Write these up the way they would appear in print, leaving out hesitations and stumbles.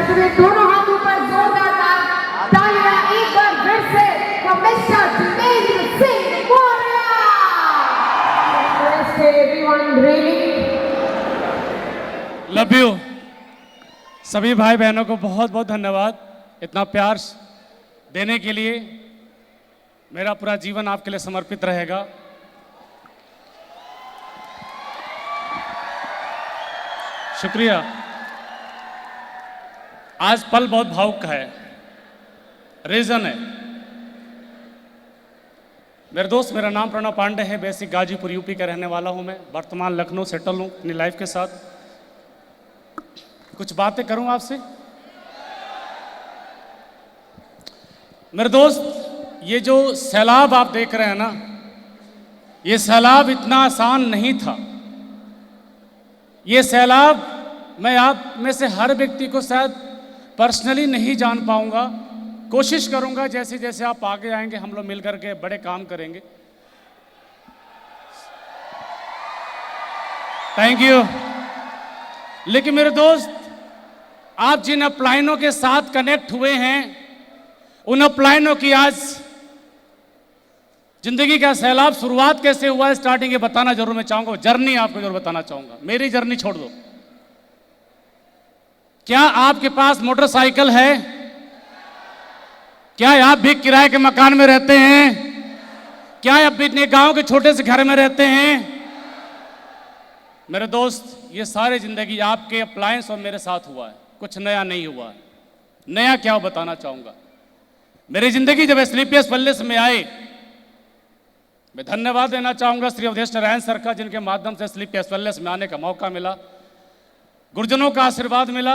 इसलिए दोनों हाथों पर जोरदार तालियां एक बार फिर से for Mr. Jitendra Singh Moria. Everyone really love you. सभी भाई बहनों को बहुत बहुत धन्यवाद इतना प्यार देने के लिए। मेरा पूरा जीवन आपके लिए समर्पित रहेगा। शुक्रिया। आज पल बहुत भावुक है। रीजन है, मेरे दोस्त, मेरा नाम प्रणव पांडे है। बेसिक गाजीपुर यूपी का रहने वाला हूं मैं। वर्तमान लखनऊ सेटल हूं अपनी लाइफ के साथ। कुछ बातें करूं आपसे। मेरे दोस्त, ये जो सैलाब आप देख रहे हैं ना, ये सैलाब इतना आसान नहीं था। ये सैलाब मैं आप में से हर व्यक्ति को शायद पर्सनली नहीं जान पाऊंगा। कोशिश करूंगा जैसे जैसे आप आगे आएंगे हम लोग मिलकर के बड़े काम करेंगे। Thank you. लेकिन मेरे दोस्त, आप जिन अपलाइनों के साथ कनेक्ट हुए हैं, उन अपलाइनों की आज जिंदगी का सैलाब शुरुआत कैसे हुआ है, स्टार्टिंग ये बताना जरूर मैं चाहूंगा। जर्नी आपको जरूर बताना चाहूंगा। मेरी जर्नी छोड़ दो। क्या आपके पास मोटरसाइकिल है? क्या आप भी किराए के मकान में रहते हैं? क्या आप भी अपने गांव के छोटे से घर में रहते हैं? मेरे दोस्त, ये सारे जिंदगी आपके अप्लायंस और मेरे साथ हुआ है। कुछ नया नहीं हुआ है। नया क्या हो बताना चाहूंगा। मेरी जिंदगी जब स्लीपियस पैलेस में आए, मैं धन्यवाद देना चाहूंगा श्री अवधेश नारायण सर का, जिनके माध्यम से स्लीपियस पैलेस में आने का मौका मिला। गुरुजनों का आशीर्वाद मिला।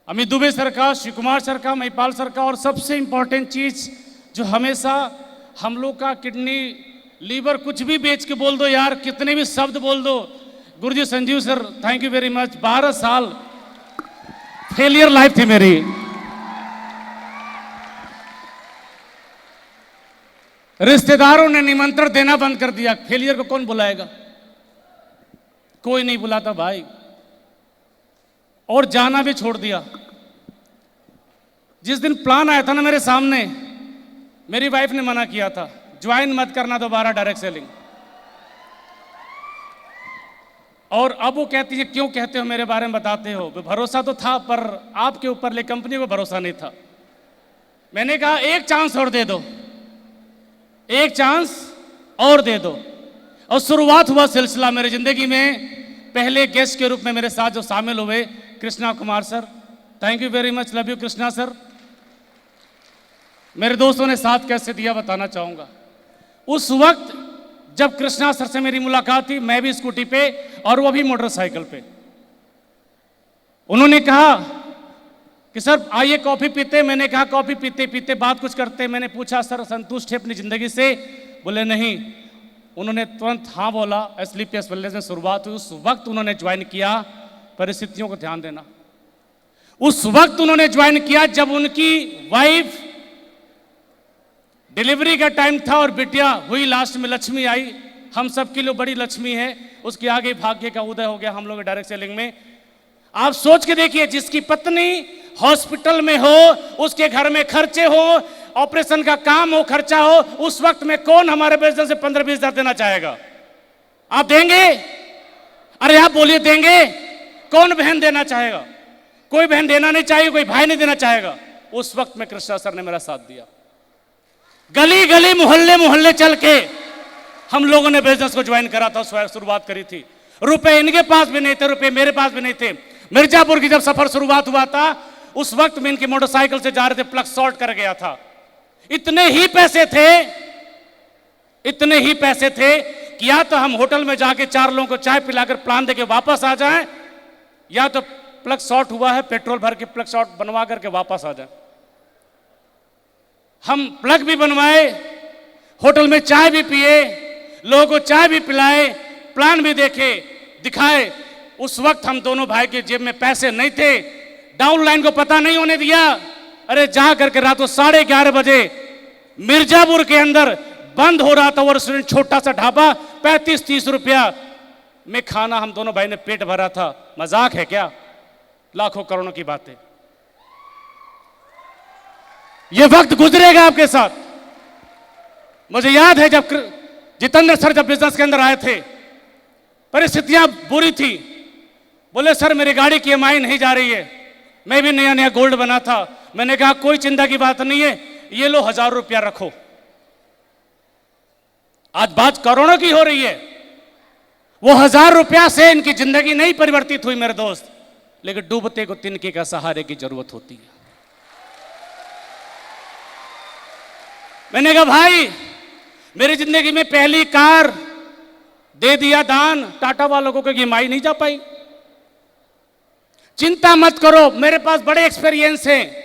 अमित दुबे सर का, शिव कुमार सर का, महिपाल सर का, और सबसे इंपॉर्टेंट चीज जो हमेशा हम लोग का किडनी लीवर कुछ भी बेच के बोल दो यार, कितने भी शब्द बोल दो। Guruji Sanjeev sir, thank you very much. 12 साल फेलियर लाइफ थी मेरी। रिश्तेदारों ने निमंत्रण देना बंद कर दिया। फेलियर को कौन बुलाएगा? कोई नहीं बुलाता भाई। और जाना भी छोड़ दिया। जिस दिन प्लान आया था ना मेरे सामने, मेरी वाइफ ने मना किया था, ज्वाइन मत करना दोबारा डायरेक्ट सेलिंग। और अब वो कहती है क्यों कहते हो, मेरे बारे में बताते हो। भरोसा तो था पर आपके ऊपर, ले कंपनी को भरोसा नहीं था। मैंने कहा एक चांस और दे दो, एक चांस और दे दो। और शुरुआत हुआ सिलसिला मेरी जिंदगी में। पहले गेस्ट के रूप में मेरे साथ जो शामिल हुए, Krishna Kumar sir, thank you very much, love you Krishna sir. मेरे दोस्तों ने साथ कैसे दिया बताना चाहूंगा। उस वक्त जब कृष्णा सर से मेरी मुलाकात थी, मैं भी स्कूटी पे और वो भी मोटरसाइकिल पे। उन्होंने कहा कि सर आइए कॉफी पीते। मैंने कहा कॉफी पीते पीते बात कुछ करते। मैंने पूछा सर संतुष्ट है अपनी जिंदगी से? बोले नहीं। उन्होंने तुरंत हाँ बोला। स्लीपियस पैलेस में शुरुआत हुई। उस वक्त उन्होंने ज्वाइन किया। परिस्थितियों को ध्यान देना। उस वक्त उन्होंने ज्वाइन किया जब उनकी वाइफ डिलीवरी का टाइम था और बिटिया हुई। लास्ट में लक्ष्मी आई। हम सबके लिए बड़ी लक्ष्मी है। उसके आगे भाग्य का उदय हो गया हम लोग डायरेक्ट सेलिंग में। आप सोच के देखिए, जिसकी पत्नी हॉस्पिटल में हो, उसके घर में खर्चे हो, ऑपरेशन का काम हो, खर्चा हो, उस वक्त में कौन हमारे बिजनेस से 15-20 हज़ार देना चाहेगा? आप देंगे? अरे आप बोलिए, देंगे? कौन बहन देना चाहेगा? कोई बहन देना नहीं चाहिए, कोई भाई नहीं देना चाहेगा। उस वक्त में कृष्णा सर ने मेरा साथ दिया। गली गली मोहल्ले मोहल्ले चल के हम लोगों ने बिजनेस को ज्वाइन करा था, शुरुआत करी थी। रुपए इनके पास भी नहीं थे, रुपए मेरे पास भी नहीं थे। मिर्जापुर की जब सफर शुरुआत हुआ था, उस वक्त में इनकी मोटरसाइकिल से जा रहे थे, प्लग शॉर्ट कर गया था। इतने ही पैसे थे, इतने ही पैसे थे कि या तो हम होटल में जाके 4 लोगों को चाय पिलाकर प्लान देके वापस आ जाएं, या तो प्लग शॉर्ट हुआ है पेट्रोल भर के प्लग शॉर्ट बनवा करके वापस आ जाएं। हम प्लग भी बनवाए, होटल में चाय भी पिए, लोगों को चाय भी पिलाए, प्लान भी देखे, दिखाए। उस वक्त हम दोनों भाई के जेब में पैसे नहीं थे। डाउन लाइन को पता नहीं होने दिया। अरे जा करके रात को 11:30 बजे मिर्जापुर के अंदर बंद हो रहा था वो रेस्टोरेंट, छोटा सा ढाबा, 35-30 रुपया में खाना हम दोनों भाई ने पेट भरा था। मजाक है क्या? लाखों करोड़ों की बातें। ये वक्त गुजरेगा आपके साथ। मुझे याद है जब जितेंद्र सर जब बिजनेस के अंदर आए थे, परिस्थितियां बुरी थी। बोले सर मेरी गाड़ी की EMI नहीं जा रही है। मैं भी नया नया गोल्ड बना था। मैंने कहा कोई चिंता की बात नहीं है, ये लो 1000 रुपया रखो। आज बात करोड़ों की हो रही है। वो 1000 रुपया से इनकी जिंदगी नहीं परिवर्तित हुई मेरे दोस्त, लेकिन डूबते को तिनके का सहारे की जरूरत होती है। मैंने कहा भाई मेरी जिंदगी में पहली कार दे दिया दान, टाटा वालों को क्योंकि EMI नहीं जा पाई। चिंता मत करो, मेरे पास बड़े एक्सपीरियंस है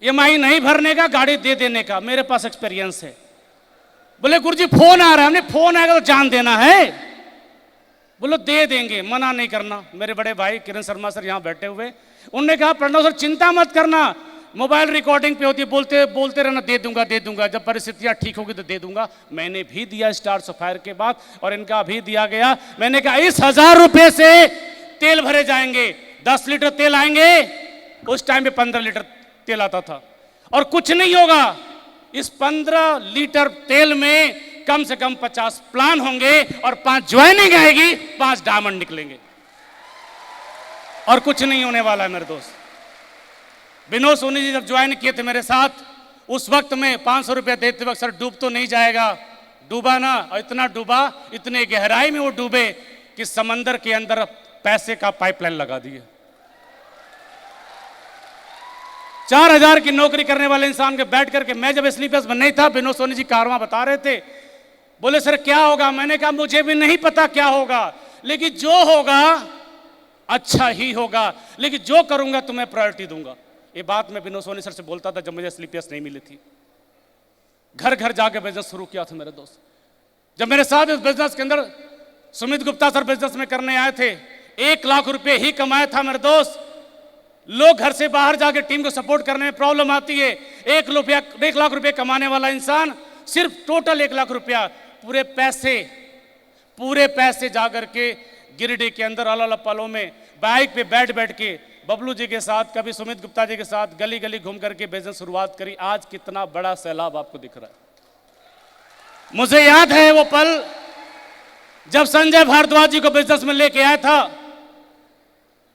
EMI नहीं भरने का, गाड़ी दे देने का, मेरे पास एक्सपीरियंस है। बोले गुरुजी फोन आ रहा है। हमने फोन आएगा तो जान देना है। बोलो दे देंगे, मना नहीं करना। मेरे बड़े भाई किरण शर्मा सर यहां बैठे हुए, उन्होंने कहा प्रणव सर चिंता मत करना, मोबाइल रिकॉर्डिंग पे होती है, बोलते बोलते रहना दे दूंगा दे दूंगा, जब परिस्थितियां ठीक होगी तो दे दूंगा। मैंने भी दिया स्टार सफायर के बाद, और इनका भी दिया गया। मैंने कहा इस 1000 रुपए से तेल भरे जाएंगे, 10 लीटर तेल आएंगे। उस टाइम पे 15 लीटर तेल आता था। और कुछ नहीं होगा, इस 15 लीटर तेल में कम से कम 50 प्लान होंगे और 5 ज्वाइनिंग आएगी, 5 डायमंड निकलेंगे। और कुछ नहीं होने वाला है मेरे दोस्त। विनोद सोनी जी जब ज्वाइन किए थे मेरे साथ, उस वक्त में 500 रुपया देते वक्त सर डूब तो नहीं जाएगा। डूबा ना, और इतना डूबा, इतने गहराई में वो डूबे कि समंदर के अंदर पैसे का पाइपलाइन लगा दिए। 4000 की नौकरी करने वाले इंसान के बैठ करके, मैं जब स्लीपर्स में नहीं था, विनोद सोनी जी कारवां बता रहे थे। बोले सर क्या होगा? मैंने कहा मुझे भी नहीं पता क्या होगा, लेकिन जो होगा अच्छा ही होगा, लेकिन जो करूंगा तो मैं प्रायोरिटी दूंगा। ये बात मैं विनोद सोनी सर से बोलता था जब मुझे स्लीपर्स नहीं मिली थी। घर घर जाके बिजनेस शुरू किया था मेरे दोस्त। जब मेरे साथ इस बिजनेस के अंदर सुमित गुप्ता सर बिजनेस में करने आए थे, 1 लाख रुपए ही कमाया था मेरे दोस्त। लोग घर से बाहर जाके टीम को सपोर्ट करने में प्रॉब्लम आती है। 1 लाख रुपए कमाने वाला इंसान सिर्फ टोटल 1 लाख रुपया पूरे पैसे जाकर के गिरिडीह के अंदर अलग अलग पलों में बाइक पे बैठ के बबलू जी के साथ, कभी सुमित गुप्ता जी के साथ गली गली घूम करके बिजनेस शुरुआत करी। आज कितना बड़ा सैलाब आपको दिख रहा है। मुझे याद है वो पल जब संजय भारद्वाज जी को बिजनेस में लेके आया था,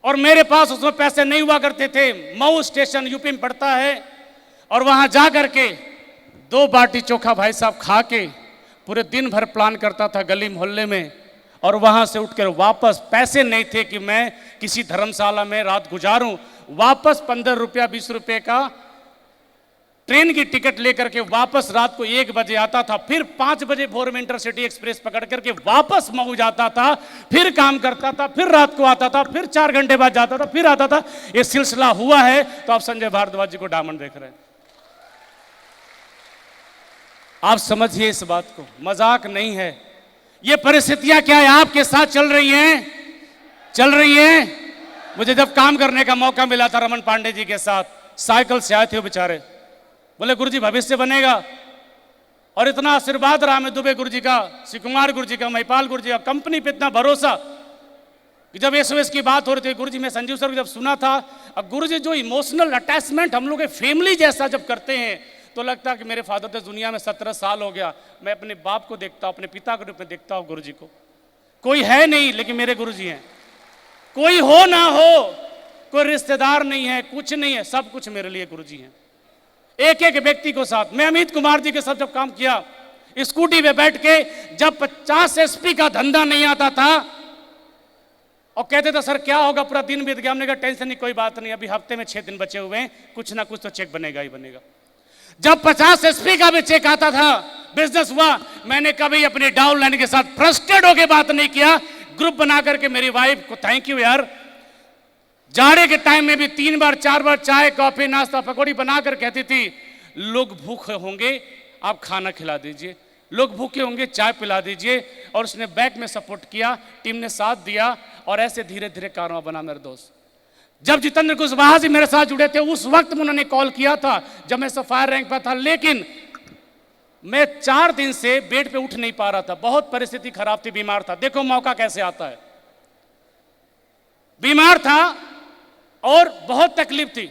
और मेरे पास उसमें पैसे नहीं हुआ करते थे। मऊ स्टेशन यूपी में पड़ता है, और वहां जा करके 2 बाटी चोखा भाई साहब खा के पूरे दिन भर प्लान करता था गली मोहल्ले में, और वहां से उठकर वापस, पैसे नहीं थे कि मैं किसी धर्मशाला में रात गुजारूं, वापस 15 रुपया 20 रुपये का ट्रेन की टिकट लेकर के वापस रात को 1 बजे आता था। फिर 5 बजे भोर में इंटरसिटी एक्सप्रेस पकड़ करके वापस मऊ जाता था, फिर काम करता था, फिर रात को आता था, फिर 4 घंटे बाद जाता था, फिर आता था। ये सिलसिला हुआ है। तो आप संजय भारद्वाज जी को डायमंड देख रहे हैं। आप समझिए इस बात को, मजाक नहीं है। ये परिस्थितियां क्या है आपके साथ चल रही हैं। मुझे जब काम करने का मौका मिला था रमन पांडे जी के साथ, साइकिल से आए थे वो बेचारे, बोले गुरुजी भविष्य बनेगा। और इतना आशीर्वाद रहा हमें दुबे गुरुजी का, श्री कुमार गुरुजी का, महिपाल गुरुजी का, कंपनी पे इतना भरोसा कि जब SOS की बात हो रही थी, गुरुजी मैं संजीव सर को जब सुना था, अब गुरुजी जो इमोशनल अटैचमेंट हम लोग के फैमिली जैसा जब करते हैं, तो लगता है कि मेरे फादर तो दुनिया में 17 साल हो गया, मैं अपने बाप को देखता हूँ, अपने पिता के रूप में देखता हूँ गुरुजी को। कोई है नहीं लेकिन मेरे गुरुजी हैं। कोई हो ना हो, कोई रिश्तेदार नहीं है, कुछ नहीं है, सब कुछ मेरे लिए गुरुजी हैं। एक एक व्यक्ति को साथ, मैं अमित कुमार जी के साथ जब काम किया, स्कूटी पे बैठ के, जब 50 SP का धंधा नहीं आता था और कहते थे सर क्या होगा, पूरा दिन बीत गया। हमने कहा टेंशन नहीं, कोई बात नहीं, अभी हफ्ते में 6 दिन बचे हुए हैं, कुछ ना कुछ तो चेक बनेगा ही बनेगा। जब 50 SP का भी चेक आता था, बिजनेस हुआ, मैंने कभी अपनी डाउनलाइन के साथ फ्रस्ट्रेट होकर बात नहीं किया। ग्रुप बना करके मेरी वाइफ को थैंक यू यार, जाड़े के टाइम में भी 3 बार 4 बार चाय कॉफी नाश्ता पकौड़ी बनाकर कहती थी लोग भूखे होंगे आप खाना खिला दीजिए, लोग भूखे होंगे चाय पिला दीजिए। और उसने बैक में सपोर्ट किया, टीम ने साथ दिया, और ऐसे धीरे धीरे कारवां बना मेरे दोस्त। जब जितेंद्र कुशवाहा जी मेरे साथ जुड़े थे, उस वक्त में उन्होंने कॉल किया था जब मैं सफायर रैंक पर था, लेकिन मैं 4 दिन से बेड पे उठ नहीं पा रहा था, बहुत परिस्थिति खराब थी, बीमार था। देखो मौका कैसे आता है। बीमार था, और बहुत तकलीफ थी,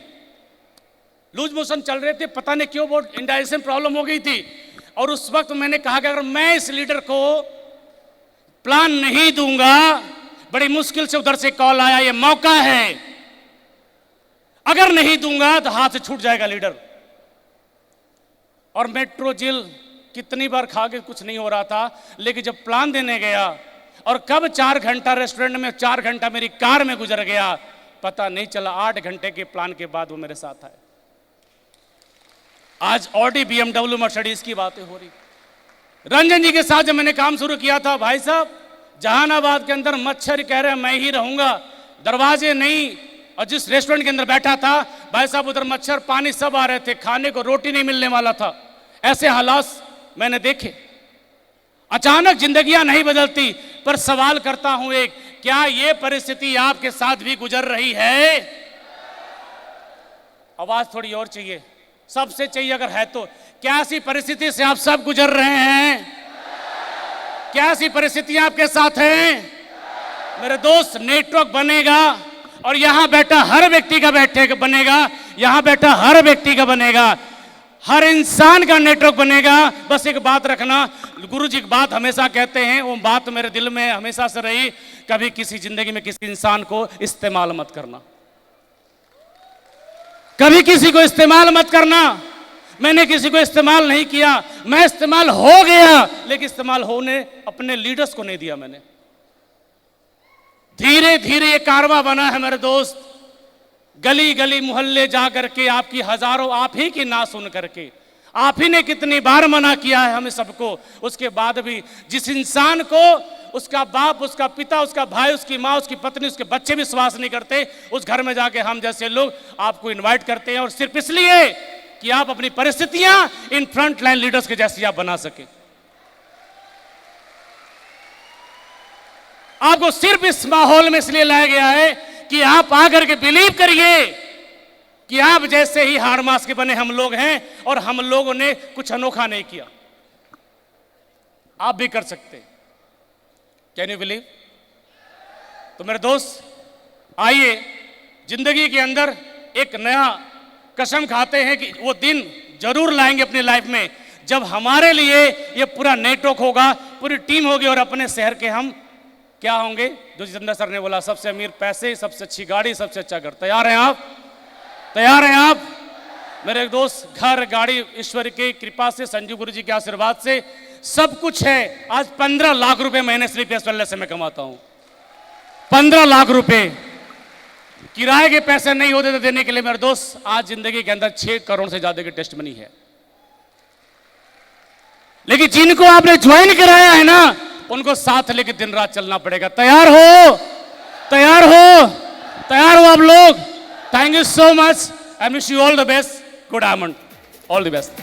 लूज मोशन चल रहे थे, पता नहीं क्यों बहुत इंडाइजेशन प्रॉब्लम हो गई थी। और उस वक्त मैंने कहा कि अगर मैं इस लीडर को प्लान नहीं दूंगा, बड़ी मुश्किल से उधर से कॉल आया, ये मौका है, अगर नहीं दूंगा तो हाथ से छूट जाएगा लीडर। और मेट्रो जेल कितनी बार खा के कुछ नहीं हो रहा था, लेकिन जब प्लान देने गया और कब 4 घंटा रेस्टोरेंट में, 4 घंटा मेरी कार में गुजर गया, पता नहीं चला। 8 घंटे के प्लान के बाद वो मेरे साथ आए। आज ऑडी, BMW, मर्सिडीज की बातें हो रही। रंजन जी के साथ जब मैंने काम शुरू किया था, भाई साहब जहानाबाद के अंदर मच्छर कह रहे हैं मैं ही रहूंगा, दरवाजे नहीं, और जिस रेस्टोरेंट के अंदर बैठा था भाई साहब उधर मच्छर पानी सब आ रहे थे, खाने को रोटी नहीं मिलने वाला था। ऐसे हालात मैंने देखे। अचानक जिंदगियां नहीं बदलती, पर सवाल करता हूं एक, क्या ये परिस्थिति आपके साथ भी गुजर रही है? आवाज थोड़ी और चाहिए, सबसे चाहिए अगर है तो। क्या ऐसी परिस्थिति से आप सब गुजर रहे हैं? क्या ऐसी परिस्थितियां आपके साथ हैं? मेरे दोस्त, नेटवर्क बनेगा और यहां बैठा हर व्यक्ति का बनेगा, यहां बैठा हर व्यक्ति का बनेगा, हर इंसान का नेटवर्क बनेगा। बस एक बात रखना, गुरु जी एक बात हमेशा कहते हैं, वो बात मेरे दिल में हमेशा से रही, कभी किसी जिंदगी में किसी इंसान को इस्तेमाल मत करना, कभी किसी को इस्तेमाल मत करना। मैंने किसी को इस्तेमाल नहीं किया, मैं इस्तेमाल हो गया, लेकिन इस्तेमाल होने अपने लीडर्स को नहीं दिया मैंने। धीरे धीरे ये कारवां बना है मेरे दोस्त, गली गली मोहल्ले जा करके आपकी हजारों, आप ही की ना सुन करके, आप ही ने कितनी बार मना किया है हमें सबको, उसके बाद भी जिस इंसान को उसका बाप, उसका पिता, उसका भाई, उसकी माँ, उसकी पत्नी, उसके बच्चे विश्वास नहीं करते, उस घर में जाके हम जैसे लोग आपको इनवाइट करते हैं, और सिर्फ इसलिए कि आप अपनी परिस्थितियां इन फ्रंट लाइन लीडर्स के जैसी आप बना सके। आपको सिर्फ इस माहौल में इसलिए लाया गया है कि आप आकर के बिलीव करिए कि आप जैसे ही हाड़ मास के बने हम लोग हैं, और हम लोगों ने कुछ अनोखा नहीं किया, आप भी कर सकते। Can you believe? तो मेरे दोस्त, आइए जिंदगी के अंदर एक नया कसम खाते हैं कि वो दिन जरूर लाएंगे अपनी लाइफ में, जब हमारे लिए ये पूरा नेटवर्क होगा, पूरी टीम होगी, और अपने शहर के हम क्या होंगे, जो जितेंद्र सर ने बोला, सबसे अमीर पैसे, सबसे अच्छी गाड़ी, सबसे अच्छा घर। तैयार हैं आप? तैयार हैं आप? मेरे दोस्त, घर, गाड़ी ईश्वर की कृपा से, संजू गुरु जी के आशीर्वाद से सब कुछ है। आज 15 लाख रुपए महीने स्लीपलेस वेलनेस से मैं कमाता हूं। 15 लाख रुपए किराए के पैसे नहीं होते थे देने के लिए मेरे दोस्त, आज जिंदगी के अंदर 6 करोड़ से ज्यादा की टेस्ट मनी है। लेकिन जिनको आपने ज्वाइन कराया है ना, उनको साथ लेके दिन रात चलना पड़ेगा। तैयार हो? तैयार हो? तैयार हो आप लोग? Thank you so much. I wish you all the best. Good almond, all the best.